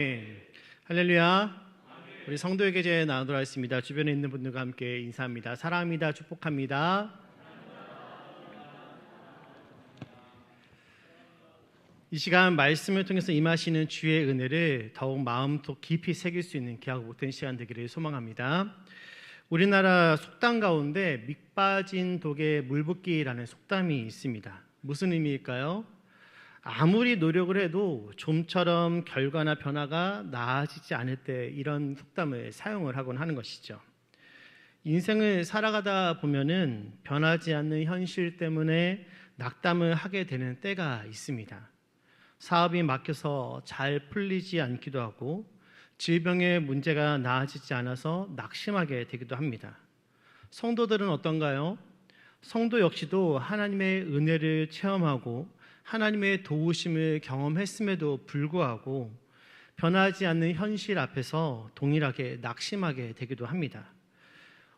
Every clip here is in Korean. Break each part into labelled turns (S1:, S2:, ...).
S1: 네. 할렐루야. 우리 성도의 계제 나누도록 하겠습니다. 주변에 있는 분들과 함께 인사합니다. 사랑합니다. 축복합니다. 이 시간 말씀을 통해서 임하시는 주의 은혜를 더욱 마음속 깊이 새길 수 있는 귀하고 복된 시간 되기를 소망합니다. 우리나라 속담 가운데 밑 빠진 독에 물 붓기라는 속담이 있습니다. 무슨 의미일까요? 아무리 노력을 해도 좀처럼 결과나 변화가 나아지지 않을 때 이런 속담을 사용을 하곤 하는 것이죠. 인생을 살아가다 보면은 변하지 않는 현실 때문에 낙담을 하게 되는 때가 있습니다. 사업이 막혀서 잘 풀리지 않기도 하고 질병의 문제가 나아지지 않아서 낙심하게 되기도 합니다. 성도들은 어떤가요? 성도 역시도 하나님의 은혜를 체험하고 하나님의 도우심을 경험했음에도 불구하고 변하지 않는 현실 앞에서 동일하게 낙심하게 되기도 합니다.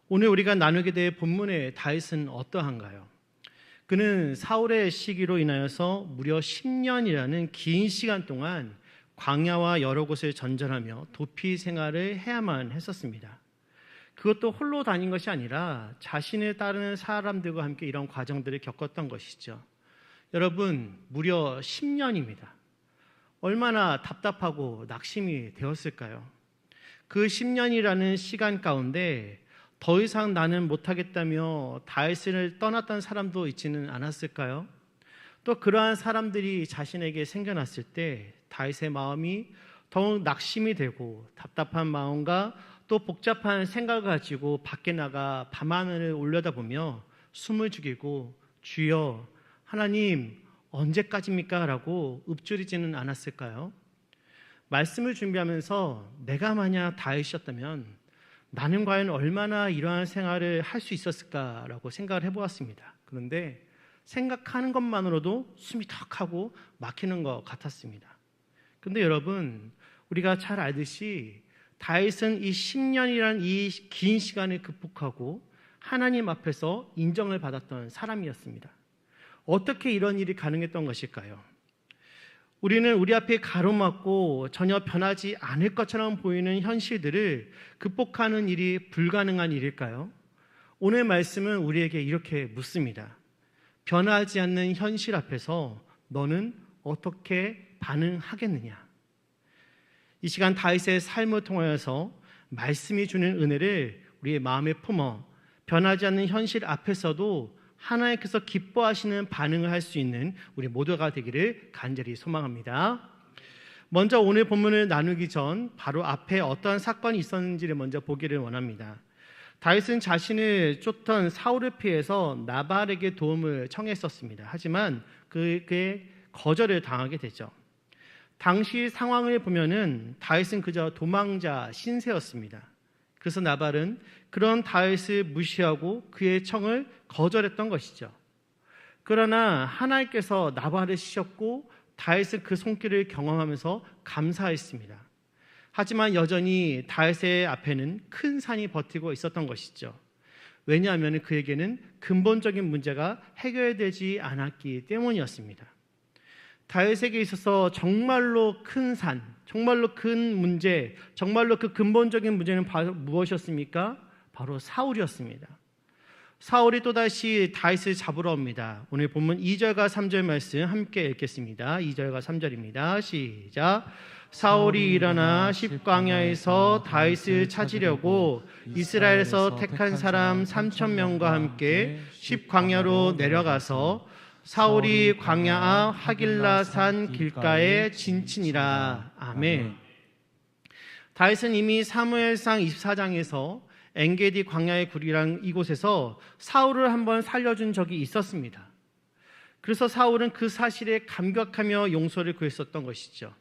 S1: 오늘 우리가 나누게 될 본문의 다윗은 어떠한가요? 그는 사울의 시기로 인하여서 무려 10년이라는 긴 시간 동안 광야와 여러 곳을 전전하며 도피 생활을 해야만 했었습니다. 그것도 홀로 다닌 것이 아니라 자신을 따르는 사람들과 함께 이런 과정들을 겪었던 것이죠. 여러분, 무려 10년입니다. 얼마나 답답하고 낙심이 되었을까요? 그 10년이라는 시간 가운데 더 이상 나는 못하겠다며 다윗을 떠났던 사람도 있지는 않았을까요? 또 그러한 사람들이 자신에게 생겨났을 때 다윗의 마음이 더욱 낙심이 되고 답답한 마음과 또 복잡한 생각을 가지고 밖에 나가 밤하늘을 올려다보며 숨을 죽이고 주여 하나님 언제까지입니까? 라고 읊조리지는 않았을까요? 말씀을 준비하면서 내가 만약 다윗이었다면 나는 과연 얼마나 이러한 생활을 할 수 있었을까라고 생각을 해보았습니다. 그런데 생각하는 것만으로도 숨이 턱 하고 막히는 것 같았습니다. 그런데 여러분, 우리가 잘 알듯이 다윗은 이 10년이라는 이 긴 시간을 극복하고 하나님 앞에서 인정을 받았던 사람이었습니다. 어떻게 이런 일이 가능했던 것일까요? 우리는 우리 앞에 가로막고 전혀 변하지 않을 것처럼 보이는 현실들을 극복하는 일이 불가능한 일일까요? 오늘 말씀은 우리에게 이렇게 묻습니다. 변하지 않는 현실 앞에서 너는 어떻게 반응하겠느냐? 이 시간 다윗의 삶을 통하여서 말씀이 주는 은혜를 우리의 마음에 품어 변하지 않는 현실 앞에서도 하나님께서 기뻐하시는 반응을 할 수 있는 우리 모두가 되기를 간절히 소망합니다. 먼저 오늘 본문을 나누기 전 바로 앞에 어떠한 사건이 있었는지를 먼저 보기를 원합니다. 다윗은 자신을 쫓던 사울을 피해서 나발에게 도움을 청했었습니다. 하지만 그의 거절을 당하게 되죠. 당시 상황을 보면은 다윗은 그저 도망자 신세였습니다. 그래서 나발은 그런 다윗을 무시하고 그의 청을 거절했던 것이죠. 그러나 하나님께서 나발을 치셨고 다윗은 그 손길을 경험하면서 감사했습니다. 하지만 여전히 다윗의 앞에는 큰 산이 버티고 있었던 것이죠. 왜냐하면 그에게는 근본적인 문제가 해결되지 않았기 때문이었습니다. 다윗에게 있어서 정말로 큰 산, 정말로 큰 문제, 정말로 그 근본적인 문제는 바로 무엇이었습니까? 바로 사울이었습니다. 사울이 또다시 다윗을 잡으러 옵니다. 오늘 본문 2절과 3절 말씀 함께 읽겠습니다. 2절과 3절입니다. 시작. 사울이 일어나 십광야에서 다윗을 찾으려고 이스라엘에서 택한 사람 3,000명과 함께 십광야로 내려가서 사울이 광야 앞 하길라 산 길가에 진친이라. 아멘. 다윗은 이미 사무엘상 24장에서 엔게디 광야의 굴이란 이곳에서 사울을 한번 살려준 적이 있었습니다. 그래서 사울은 그 사실에 감격하며 용서를 구했었던 것이죠.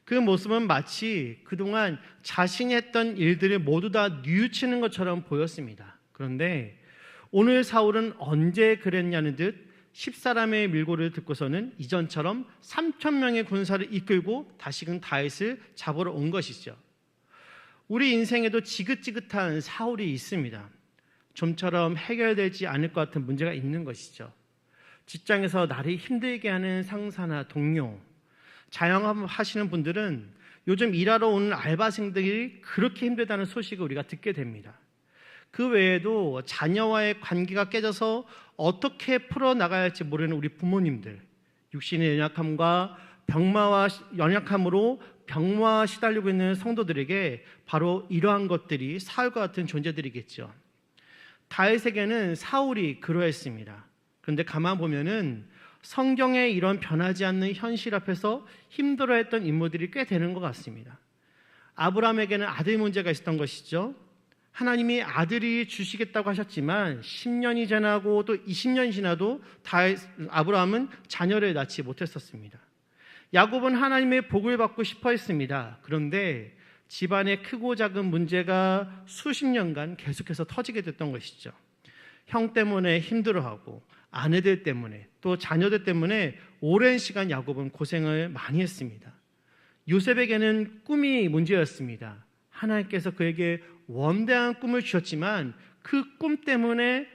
S1: 그 모습은 마치 그동안 자신이 했던 일들을 모두 다 뉘우치는 것처럼 보였습니다. 그런데 오늘 사울은 언제 그랬냐는 듯 10사람의 밀고를 듣고서는 이전처럼 3,000명의 군사를 이끌고 다시금 다윗을 잡으러 온 것이죠. 우리 인생에도 지긋지긋한 사울이 있습니다. 좀처럼 해결되지 않을 것 같은 문제가 있는 것이죠. 직장에서 나를 힘들게 하는 상사나 동료, 자영업 하시는 분들은 요즘 일하러 오는 알바생들이 그렇게 힘들다는 소식을 우리가 듣게 됩니다. 그 외에도 자녀와의 관계가 깨져서 어떻게 풀어나가야 할지 모르는 우리 부모님들, 육신의 연약함과 연약함으로 병마와 시달리고 있는 성도들에게 바로 이러한 것들이 사울과 같은 존재들이겠죠. 다윗에게는 사울이 그러했습니다. 그런데 가만 보면은 성경에 이런 변하지 않는 현실 앞에서 힘들어했던 인물들이 꽤 되는 것 같습니다. 아브라함에게는 아들 문제가 있었던 것이죠. 하나님이 아들이 주시겠다고 하셨지만 10년이 지나고 또 20년이 지나도 아브라함은 자녀를 낳지 못했었습니다. 야곱은 하나님의 복을 받고 싶어 했습니다. 그런데 집안의 크고 작은 문제가 수십 년간 계속해서 터지게 됐던 것이죠. 형 때문에 힘들어하고 아내들 때문에 또 자녀들 때문에 오랜 시간 야곱은 고생을 많이 했습니다. 요셉에게는 꿈이 문제였습니다. 하나님께서 그에게 원대한 꿈을 주셨지만 그 꿈 때문에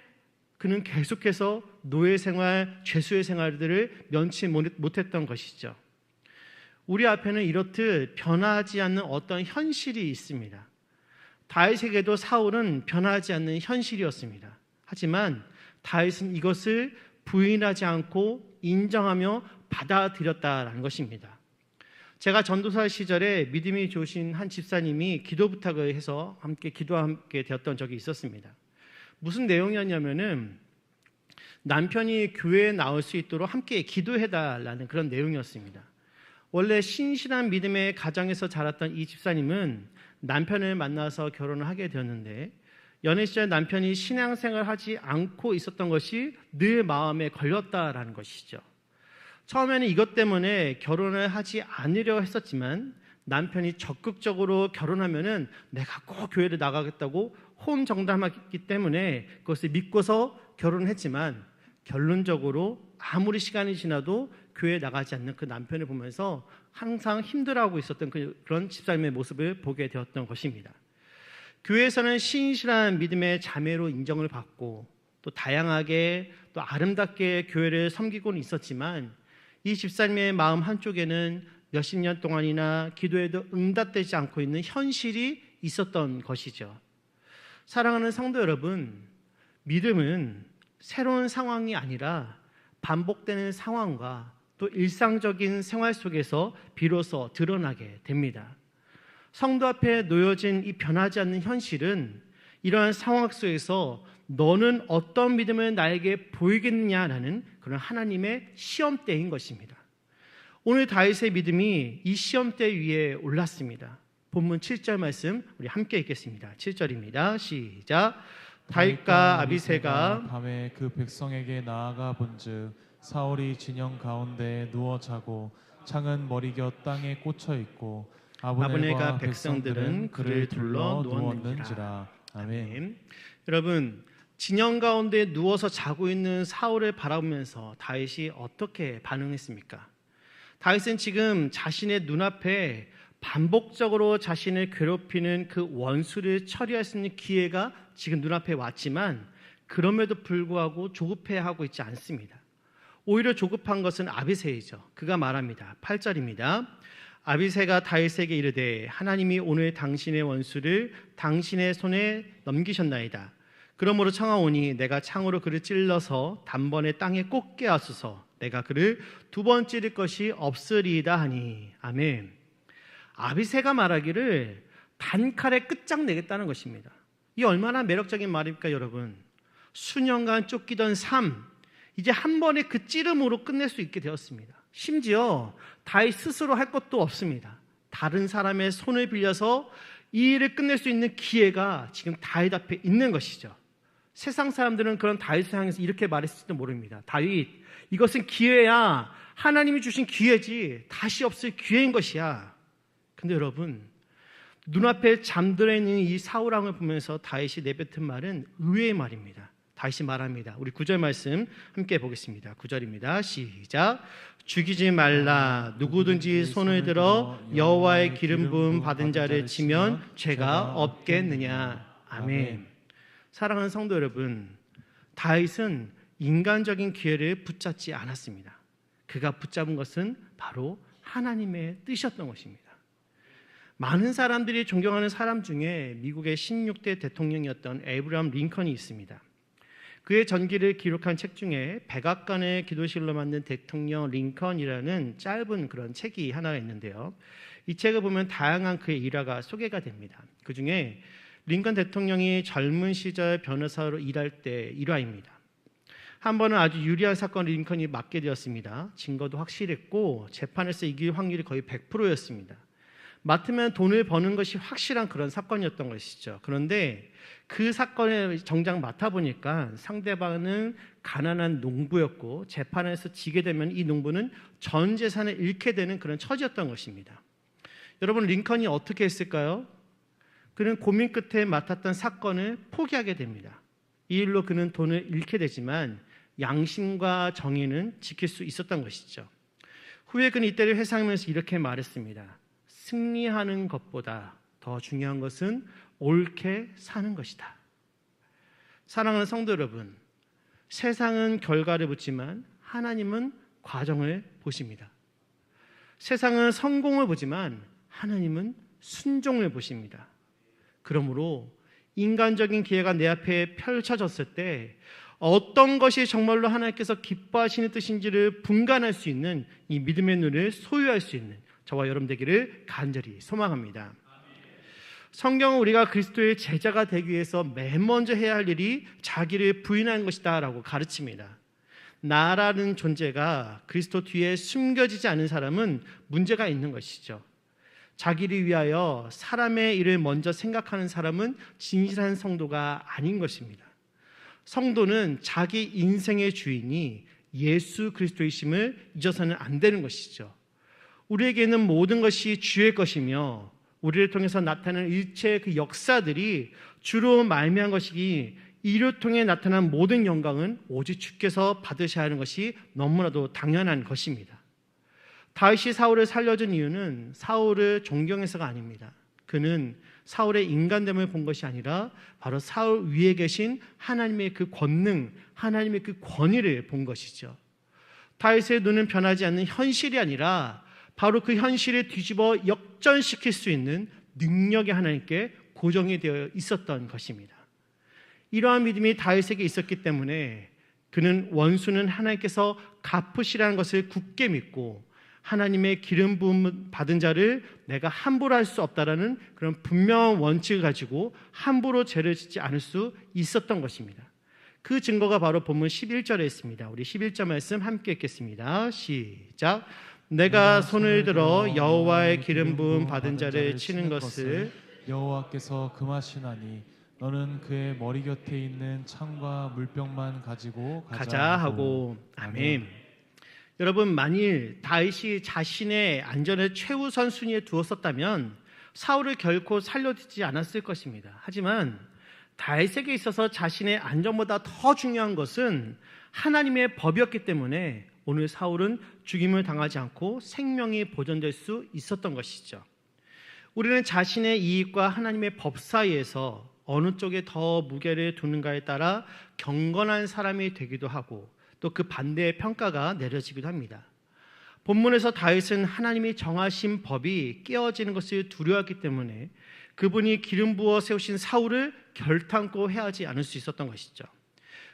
S1: 그는 계속해서 노예 생활, 죄수의 생활들을 면치 못했던 것이죠. 우리 앞에는 이렇듯 변하지 않는 어떤 현실이 있습니다. 다윗에게도 사울은 변하지 않는 현실이었습니다. 하지만 다윗은 이것을 부인하지 않고 인정하며 받아들였다라는 것입니다. 제가 전도사 시절에 믿음이 좋으신 한 집사님이 기도 부탁을 해서 함께 기도하게 되었던 적이 있었습니다. 무슨 내용이었냐면은 남편이 교회에 나올 수 있도록 함께 기도해달라는 그런 내용이었습니다. 원래 신실한 믿음의 가정에서 자랐던 이 집사님은 남편을 만나서 결혼을 하게 되었는데 연애 시절 남편이 신앙생활을 하지 않고 있었던 것이 늘 마음에 걸렸다라는 것이죠. 처음에는 이것 때문에 결혼을 하지 않으려 했었지만 남편이 적극적으로 결혼하면은 내가 꼭 교회를 나가겠다고 혼정담하기 때문에 그것을 믿고서 결혼을 했지만 결론적으로 아무리 시간이 지나도 교회에 나가지 않는 그 남편을 보면서 항상 힘들어하고 있었던 그런 집사님의 모습을 보게 되었던 것입니다. 교회에서는 신실한 믿음의 자매로 인정을 받고 또 다양하게 또 아름답게 교회를 섬기고는 있었지만 이 집사님의 마음 한쪽에는 몇십 년 동안이나 기도해도 응답되지 않고 있는 현실이 있었던 것이죠. 사랑하는 성도 여러분, 믿음은 새로운 상황이 아니라 반복되는 상황과 또 일상적인 생활 속에서 비로소 드러나게 됩니다. 성도 앞에 놓여진 이 변하지 않는 현실은 이러한 상황 속에서 너는 어떤 믿음을 나에게 보이겠느냐라는 그런 하나님의 시험대인 것입니다. 오늘 다윗의 믿음이 이 시험대 위에 올랐습니다. 본문 7절 말씀 우리 함께 읽겠습니다. 7절입니다. 시작. 다윗과 아비새가
S2: 밤에 그 백성에게 나아가 본즉 사울이 진영 가운데 누워 자고 창은 머리곁 땅에 꽂혀 있고 아브넬과 백성들은 그를 둘러 누웠는지라. 아멘.
S1: 여러분, 진영 가운데 누워서 자고 있는 사울을 바라보면서 다윗이 어떻게 반응했습니까? 다윗은 지금 자신의 눈앞에 반복적으로 자신을 괴롭히는 그 원수를 처리할 수 있는 기회가 지금 눈앞에 왔지만 그럼에도 불구하고 조급해하고 있지 않습니다. 오히려 조급한 것은 아비새이죠. 그가 말합니다. 8절입니다. 아비새가 다윗에게 이르되 하나님이 오늘 당신의 원수를 당신의 손에 넘기셨나이다. 그러므로 청하오니 내가 창으로 그를 찔러서 단번에 땅에 꽂게 하소서. 내가 그를 두 번 찌를 것이 없으리이다 하니. 아멘. 아비새가 말하기를 단칼에 끝장내겠다는 것입니다. 이 얼마나 매력적인 말입니까, 여러분? 수년간 쫓기던 삶, 이제 한 번에 그 찌름으로 끝낼 수 있게 되었습니다. 심지어 다윗 스스로 할 것도 없습니다. 다른 사람의 손을 빌려서 이 일을 끝낼 수 있는 기회가 지금 다윗 앞에 있는 것이죠. 세상 사람들은 그런 다윗을 향해서 이렇게 말했을지도 모릅니다. 다윗, 이것은 기회야. 하나님이 주신 기회지 다시 없을 기회인 것이야. 근데 여러분, 눈앞에 잠들어 있는 이 사울왕을 보면서 다윗이 내뱉은 말은 의외의 말입니다. 다윗이 말합니다. 우리 9절 말씀 함께 보겠습니다. 9절입니다. 시작. 죽이지 말라. 누구든지 손을 들어 여호와의 기름 부음 받은 자를 치면 죄가 없겠느냐. 아멘. 사랑하는 성도 여러분, 다윗은 인간적인 기회를 붙잡지 않았습니다. 그가 붙잡은 것은 바로 하나님의 뜻이었던 것입니다. 많은 사람들이 존경하는 사람 중에 미국의 16대 대통령이었던 에이브라함 링컨이 있습니다. 그의 전기를 기록한 책 중에 백악관의 기도실로 만든 대통령 링컨이라는 짧은 그런 책이 하나가 있는데요. 이 책을 보면 다양한 그의 일화가 소개가 됩니다. 그 중에 링컨 대통령이 젊은 시절 변호사로 일할 때 일화입니다. 한 번은 아주 유리한 사건을 링컨이 맡게 되었습니다. 증거도 확실했고 재판에서 이길 확률이 거의 100%였습니다. 맡으면 돈을 버는 것이 확실한 그런 사건이었던 것이죠. 그런데 그 사건을 정작 맡아보니까 상대방은 가난한 농부였고 재판에서 지게 되면 이 농부는 전 재산을 잃게 되는 그런 처지였던 것입니다. 여러분, 링컨이 어떻게 했을까요? 그는 고민 끝에 맡았던 사건을 포기하게 됩니다. 이 일로 그는 돈을 잃게 되지만 양심과 정의는 지킬 수 있었던 것이죠. 후에 그는 이때를 회상하면서 이렇게 말했습니다. 승리하는 것보다 더 중요한 것은 옳게 사는 것이다. 사랑하는 성도 여러분, 세상은 결과를 보지만 하나님은 과정을 보십니다. 세상은 성공을 보지만 하나님은 순종을 보십니다. 그러므로 인간적인 기회가 내 앞에 펼쳐졌을 때 어떤 것이 정말로 하나님께서 기뻐하시는 뜻인지를 분간할 수 있는 이 믿음의 눈을 소유할 수 있는 저와 여러분 되기를 간절히 소망합니다. 성경은 우리가 그리스도의 제자가 되기 위해서 맨 먼저 해야 할 일이 자기를 부인하는 것이다 라고 가르칩니다. 나라는 존재가 그리스도 뒤에 숨겨지지 않은 사람은 문제가 있는 것이죠. 자기를 위하여 사람의 일을 먼저 생각하는 사람은 진실한 성도가 아닌 것입니다. 성도는 자기 인생의 주인이 예수 그리스도이심을 잊어서는 안 되는 것이죠. 우리에게는 모든 것이 주의 것이며 우리를 통해서 나타나는 일체의 그 역사들이 주로 말미암은 것이기 이를 통해 나타난 모든 영광은 오직 주께서 받으셔야 하는 것이 너무나도 당연한 것입니다. 다윗이 사울을 살려준 이유는 사울을 존경해서가 아닙니다. 그는 사울의 인간됨을 본 것이 아니라 바로 사울 위에 계신 하나님의 그 권능, 하나님의 그 권위를 본 것이죠. 다윗의 눈은 변하지 않는 현실이 아니라 바로 그 현실을 뒤집어 역전시킬 수 있는 능력이 하나님께 고정이 되어 있었던 것입니다. 이러한 믿음이 다윗에게 있었기 때문에 그는 원수는 하나님께서 갚으시라는 것을 굳게 믿고 하나님의 기름 부음 받은 자를 내가 함부로 할 수 없다라는 그런 분명한 원칙을 가지고 함부로 죄를 짓지 않을 수 있었던 것입니다. 그 증거가 바로 본문 11절에 있습니다. 우리 11절 말씀 함께 읽겠습니다. 시작. 내가 손을 들어 여호와의 기름 부음 받은 자를 치는 것을
S2: 여호와께서 금하시나니 너는 그의 머리 곁에 있는 창과 물병만 가지고 가자 하고.
S1: 아멘. 여러분, 만일 다윗이 자신의 안전을 최우선 순위에 두었었다면 사울을 결코 살려두지 않았을 것입니다. 하지만 다윗에게 있어서 자신의 안전보다 더 중요한 것은 하나님의 법이었기 때문에 오늘 사울은 죽임을 당하지 않고 생명이 보존될 수 있었던 것이죠. 우리는 자신의 이익과 하나님의 법 사이에서 어느 쪽에 더 무게를 두는가에 따라 경건한 사람이 되기도 하고 또 그 반대의 평가가 내려지기도 합니다. 본문에서 다윗은 하나님이 정하신 법이 깨어지는 것을 두려워했기 때문에 그분이 기름 부어 세우신 사울을 결탄코 해하지 않을 수 있었던 것이죠.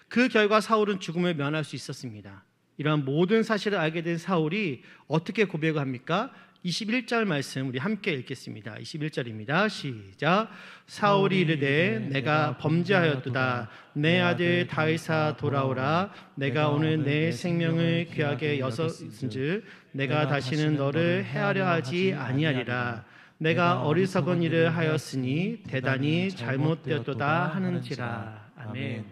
S1: 그 결과 사울은 죽음을 면할 수 있었습니다. 이러한 모든 사실을 알게 된 사울이 어떻게 고백을 합니까? 21절 말씀 우리 함께 읽겠습니다. 21절입니다. 시작. 사울이 이르되 내가 범죄하였도다. 내 아들 다윗아 돌아오라. 내가 오늘 내 생명을 귀하게 여겼은즉 내가 다시는 너를 해하려 하지 아니하리라. 내가 어리석은 일을 하였으니 대단히 잘못되었도다 하는지라. 아멘.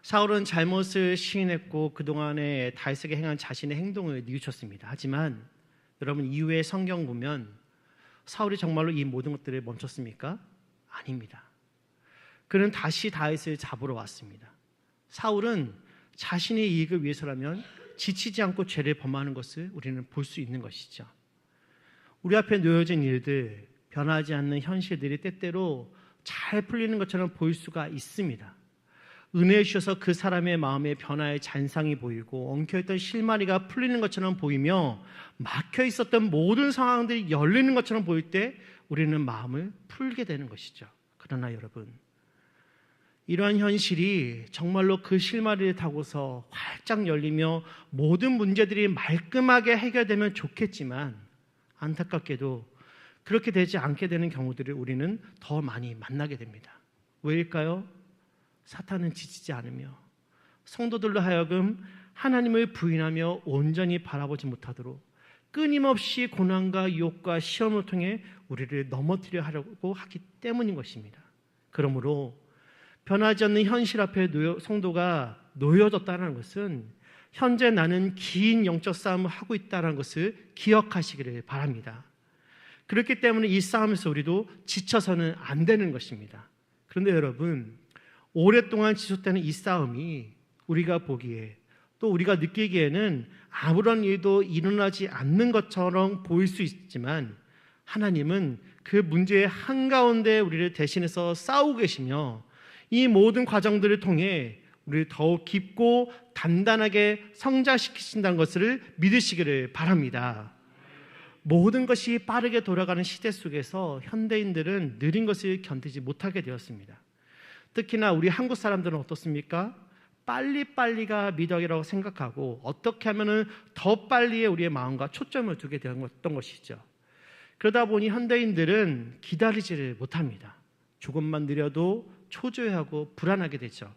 S1: 사울은 잘못을 시인했고 그동안에 다윗에게 행한 자신의 행동을 뉘우쳤습니다. 하지만 여러분, 이후에 성경 보면 사울이 정말로 이 모든 것들을 멈췄습니까? 아닙니다. 그는 다시 다윗을 잡으러 왔습니다. 사울은 자신의 이익을 위해서라면 지치지 않고 죄를 범하는 것을 우리는 볼 수 있는 것이죠. 우리 앞에 놓여진 일들, 변하지 않는 현실들이 때때로 잘 풀리는 것처럼 보일 수가 있습니다. 은혜 주셔서 그 사람의 마음에 변화의 잔상이 보이고 엉켜있던 실마리가 풀리는 것처럼 보이며 막혀 있었던 모든 상황들이 열리는 것처럼 보일 때 우리는 마음을 풀게 되는 것이죠. 그러나 여러분, 이러한 현실이 정말로 그 실마리를 타고서 활짝 열리며 모든 문제들이 말끔하게 해결되면 좋겠지만 안타깝게도 그렇게 되지 않게 되는 경우들을 우리는 더 많이 만나게 됩니다. 왜일까요? 사탄은 지치지 않으며 성도들로 하여금 하나님을 부인하며 온전히 바라보지 못하도록 끊임없이 고난과 유혹과 시험을 통해 우리를 넘어뜨려 하려고 하기 때문인 것입니다. 그러므로 변하지 않는 현실 앞에 성도가 놓여졌다는 것은 현재 나는 긴 영적 싸움을 하고 있다는 것을 기억하시기를 바랍니다. 그렇기 때문에 이 싸움에서 우리도 지쳐서는 안 되는 것입니다. 그런데 여러분, 오랫동안 지속되는 이 싸움이 우리가 보기에 또 우리가 느끼기에는 아무런 일도 일어나지 않는 것처럼 보일 수 있지만 하나님은 그 문제의 한가운데 우리를 대신해서 싸우고 계시며 이 모든 과정들을 통해 우리를 더욱 깊고 단단하게 성장시키신다는 것을 믿으시기를 바랍니다. 모든 것이 빠르게 돌아가는 시대 속에서 현대인들은 느린 것을 견디지 못하게 되었습니다. 특히나 우리 한국 사람들은 어떻습니까? 빨리빨리가 미덕이라고 생각하고 어떻게 하면 더 빨리에 우리의 마음과 초점을 두게 되었던 것이죠. 그러다 보니 현대인들은 기다리지를 못합니다. 조금만 느려도 초조해하고 불안하게 되죠.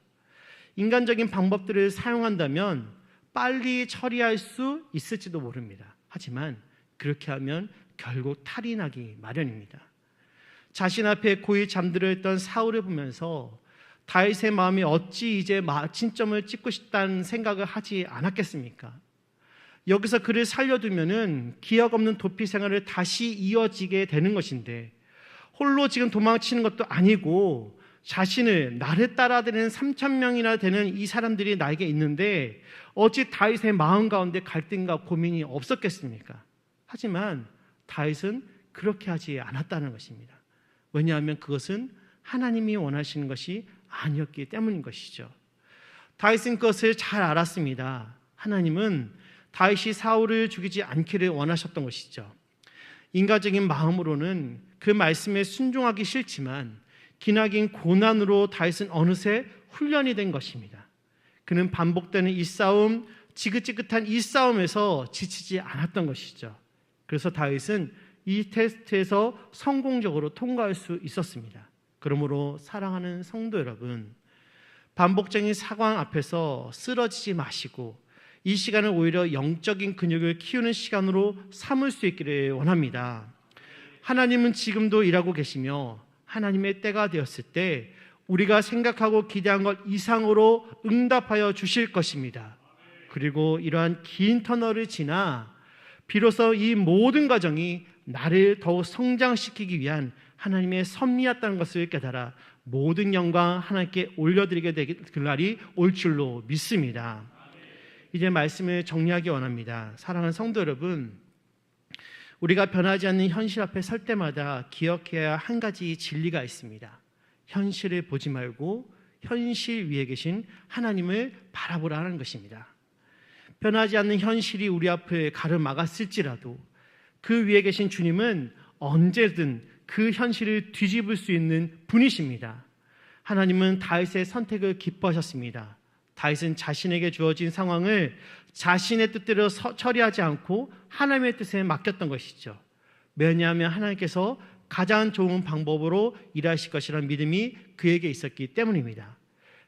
S1: 인간적인 방법들을 사용한다면 빨리 처리할 수 있을지도 모릅니다. 하지만 그렇게 하면 결국 탈이 나기 마련입니다. 자신 앞에 고이 잠들어 있던 사울을 보면서 다윗의 마음이 어찌 이제 마침점을 찍고 싶다는 생각을 하지 않았겠습니까? 여기서 그를 살려두면은 기억 없는 도피 생활을 다시 이어지게 되는 것인데 홀로 지금 도망치는 것도 아니고 자신을 나를 따라다니는 3,000명이나 되는 이 사람들이 나에게 있는데 어찌 다윗의 마음 가운데 갈등과 고민이 없었겠습니까? 하지만 다윗은 그렇게 하지 않았다는 것입니다. 왜냐하면 그것은 하나님이 원하시는 것이 아니었기 때문인 것이죠. 다윗은 그것을 잘 알았습니다. 하나님은 다윗이 사울을 죽이지 않기를 원하셨던 것이죠. 인간적인 마음으로는 그 말씀에 순종하기 싫지만 기나긴 고난으로 다윗은 어느새 훈련이 된 것입니다. 그는 반복되는 이 싸움, 지긋지긋한 이 싸움에서 지치지 않았던 것이죠. 그래서 다윗은 이 테스트에서 성공적으로 통과할 수 있었습니다. 그러므로 사랑하는 성도 여러분, 반복적인 상황 앞에서 쓰러지지 마시고 이 시간을 오히려 영적인 근육을 키우는 시간으로 삼을 수 있기를 원합니다. 하나님은 지금도 일하고 계시며 하나님의 때가 되었을 때 우리가 생각하고 기대한 것 이상으로 응답하여 주실 것입니다. 그리고 이러한 긴 터널을 지나 비로소 이 모든 과정이 나를 더욱 성장시키기 위한 하나님의 섭리였다는 것을 깨달아 모든 영광 하나님께 올려드리게 될 날이 올 줄로 믿습니다. 이제 말씀을 정리하기 원합니다. 사랑하는 성도 여러분, 우리가 변하지 않는 현실 앞에 설 때마다 기억해야 한 가지 진리가 있습니다. 현실을 보지 말고 현실 위에 계신 하나님을 바라보라는 것입니다. 변하지 않는 현실이 우리 앞을 가로막았을지라도 그 위에 계신 주님은 언제든 그 현실을 뒤집을 수 있는 분이십니다. 하나님은 다윗의 선택을 기뻐하셨습니다. 다윗은 자신에게 주어진 상황을 자신의 뜻대로 처리하지 않고 하나님의 뜻에 맡겼던 것이죠. 왜냐하면 하나님께서 가장 좋은 방법으로 일하실 것이라는 믿음이 그에게 있었기 때문입니다.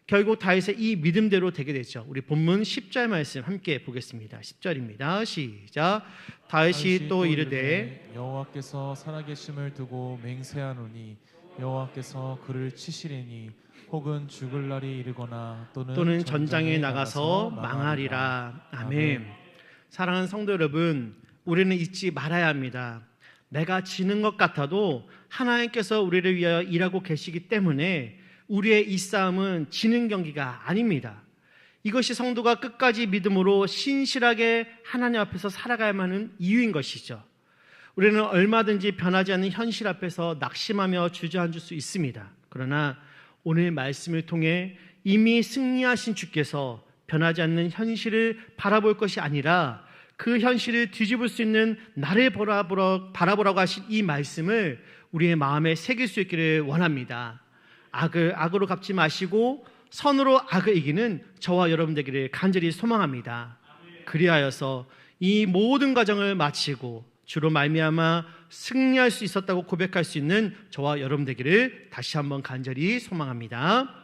S1: 결국 다윗의 이 믿음대로 되게 되죠. 우리 본문 10절 말씀 함께 보겠습니다. 10절입니다. 시작. 다윗이 또 이르되
S2: 여호와께서 살아계심을 두고 맹세하노니 여호와께서 그를 치시리니 혹은 죽을 날이 이르거나 또는
S1: 전장에 나가서 망하리라. 아멘. 사랑하는 성도 여러분, 우리는 잊지 말아야 합니다. 내가 지는 것 같아도 하나님께서 우리를 위하여 일하고 계시기 때문에 우리의 이 싸움은 지는 경기가 아닙니다. 이것이 성도가 끝까지 믿음으로 신실하게 하나님 앞에서 살아가야만 하는 이유인 것이죠. 우리는 얼마든지 변하지 않는 현실 앞에서 낙심하며 주저앉을 수 있습니다. 그러나 오늘 말씀을 통해 이미 승리하신 주께서 변하지 않는 현실을 바라볼 것이 아니라 그 현실을 뒤집을 수 있는 나를 바라보라고 하신 이 말씀을 우리의 마음에 새길 수 있기를 원합니다. 악을 악으로 갚지 마시고 선으로 악을 이기는 저와 여러분 되기를 간절히 소망합니다. 그리하여서 이 모든 과정을 마치고 주로 말미암아 승리할 수 있었다고 고백할 수 있는 저와 여러분 되기를 다시 한번 간절히 소망합니다.